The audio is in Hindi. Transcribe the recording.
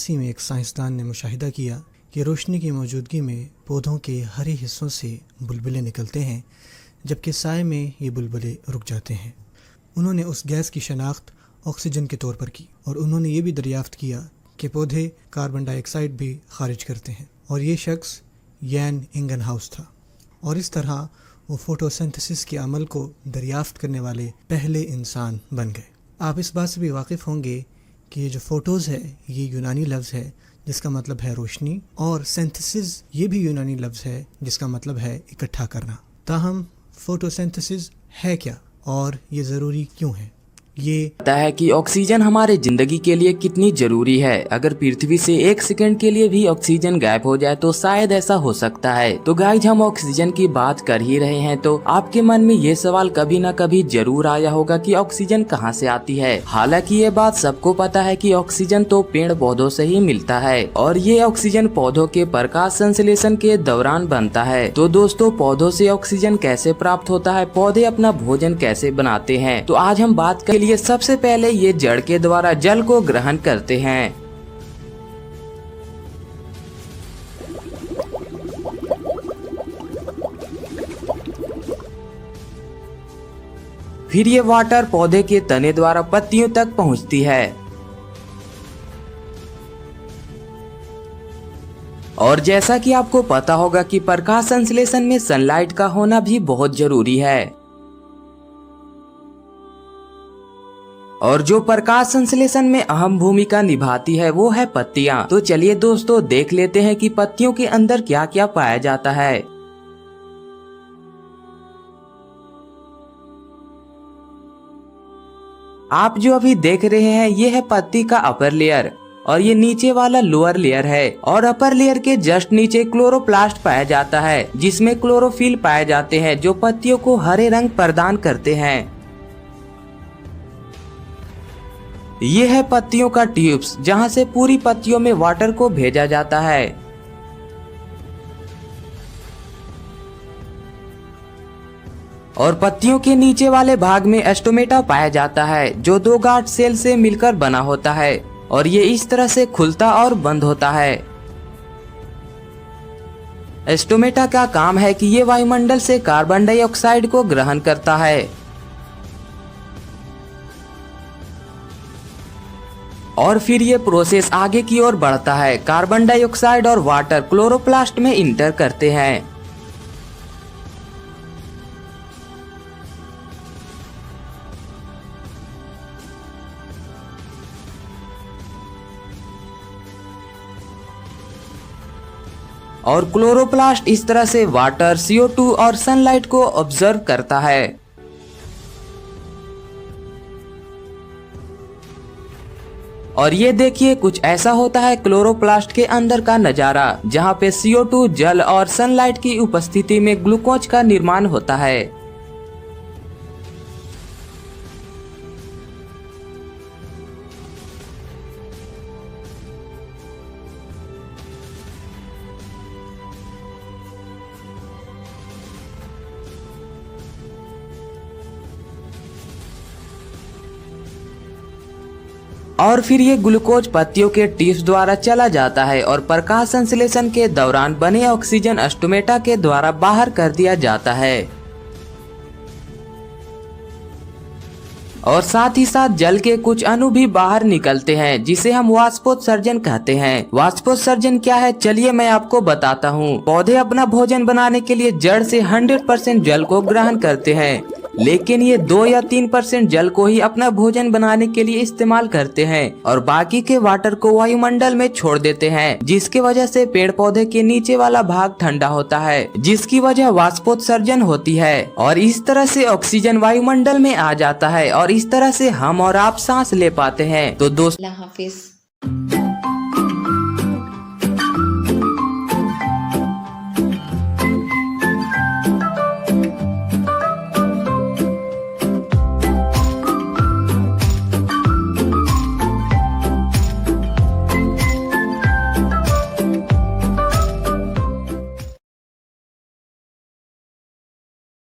1982 में एक साइंसदान ने मुशाहिदा किया कि रोशनी की मौजूदगी में पौधों के हरे हिस्सों से बुलबुले निकलते हैं, जबकि साए में ये बुलबुले रुक जाते हैं। उन्होंने उस गैस की शनाख्त ऑक्सीजन के तौर पर की और उन्होंने ये भी दरियाफ्त किया कि पौधे कार्बन डाइऑक्साइड भी खारिज करते हैं, और ये शख्स यान इंगनहाउस था। और इस तरह वो फोटोसिंथेसिस के अमल को दरियाफ्त करने वाले पहले इंसान बन गए। आप इस बात से भी वाकिफ़ होंगे कि ये जो फ़ोटोज़ है ये यूनानी लफ्ज़ है जिसका मतलब है रोशनी, और सिंथेसिस ये भी यूनानी लफ्ज़ है जिसका मतलब है इकट्ठा करना। ताहम फोटोसिंथेसिस है क्या और ये ज़रूरी क्यों है? ये पता है कि ऑक्सीजन हमारे जिंदगी के लिए कितनी जरूरी है। अगर पृथ्वी से 1 सेकंड के लिए भी ऑक्सीजन गायब हो जाए तो शायद ऐसा हो सकता है। तो गाइज, हम ऑक्सीजन की बात कर ही रहे हैं तो आपके मन में ये सवाल कभी न कभी जरूर आया होगा कि ऑक्सीजन कहाँ से आती है। हालांकि ये बात सबको पता है कि ऑक्सीजन तो पेड़ पौधों से ही मिलता है, और ये ऑक्सीजन पौधों के प्रकाश संश्लेषण के दौरान बनता है। तो दोस्तों, पौधों से ऑक्सीजन कैसे प्राप्त होता है, पौधे अपना भोजन कैसे बनाते हैं, तो आज हम बात कर लिए। सबसे पहले ये जड़ के द्वारा जल को ग्रहण करते हैं। फिर ये वाटर पौधे के तने द्वारा पत्तियों तक पहुंचती है, और जैसा कि आपको पता होगा कि प्रकाश संश्लेषण में सनलाइट का होना भी बहुत जरूरी है, और जो प्रकाश संश्लेषण में अहम भूमिका निभाती है वो है पत्तियां। तो चलिए दोस्तों, देख लेते हैं कि पत्तियों के अंदर क्या क्या पाया जाता है। आप जो अभी देख रहे हैं ये है पत्ती का अपर लेयर, और ये नीचे वाला लोअर लेयर है, और अपर लेयर के जस्ट नीचे क्लोरोप्लास्ट पाया जाता है जिसमें क्लोरोफिल पाए जाते हैं जो पत्तियों को हरे रंग प्रदान करते हैं। ये है पत्तियों का ट्यूब्स, जहां से पूरी पत्तियों में वाटर को भेजा जाता है। और पत्तियों के नीचे वाले भाग में एस्टोमेटा पाया जाता है जो 2 गार्ड सेल से मिलकर बना होता है, और ये इस तरह से खुलता और बंद होता है। एस्टोमेटा का काम है कि ये वायुमंडल से कार्बन डाइऑक्साइड को ग्रहण करता है, और फिर ये प्रोसेस आगे की ओर बढ़ता है। कार्बन डाइऑक्साइड और वाटर क्लोरोप्लास्ट में इंटर करते हैं, और क्लोरोप्लास्ट इस तरह से वाटर, CO2 और सनलाइट को ऑब्जर्व करता है। और ये देखिए, कुछ ऐसा होता है क्लोरोप्लास्ट के अंदर का नजारा, जहाँ पे CO2, जल और सनलाइट की उपस्थिति में ग्लूकोज का निर्माण होता है। और फिर ये ग्लूकोज पत्तियों के टिप्स द्वारा चला जाता है, और प्रकाश संश्लेषण के दौरान बने ऑक्सीजन एस्टोमेटा के द्वारा बाहर कर दिया जाता है, और साथ ही साथ जल के कुछ अणु भी बाहर निकलते हैं जिसे हम वाष्पोत्सर्जन कहते हैं। वाष्पोत्सर्जन क्या है, चलिए मैं आपको बताता हूँ। पौधे अपना भोजन बनाने के लिए जड़ से 100% जल को ग्रहण करते हैं, लेकिन ये 2 या 3% जल को ही अपना भोजन बनाने के लिए इस्तेमाल करते हैं, और बाकी के वाटर को वायुमंडल में छोड़ देते हैं, जिसकी वजह से पेड़ पौधे के नीचे वाला भाग ठंडा होता है, जिसकी वजह वाष्पोत्सर्जन होती है, और इस तरह से ऑक्सीजन वायुमंडल में आ जाता है, और इस तरह से हम और आप सांस ले पाते हैं। तो दोस्तों, अल्लाह हाफिज।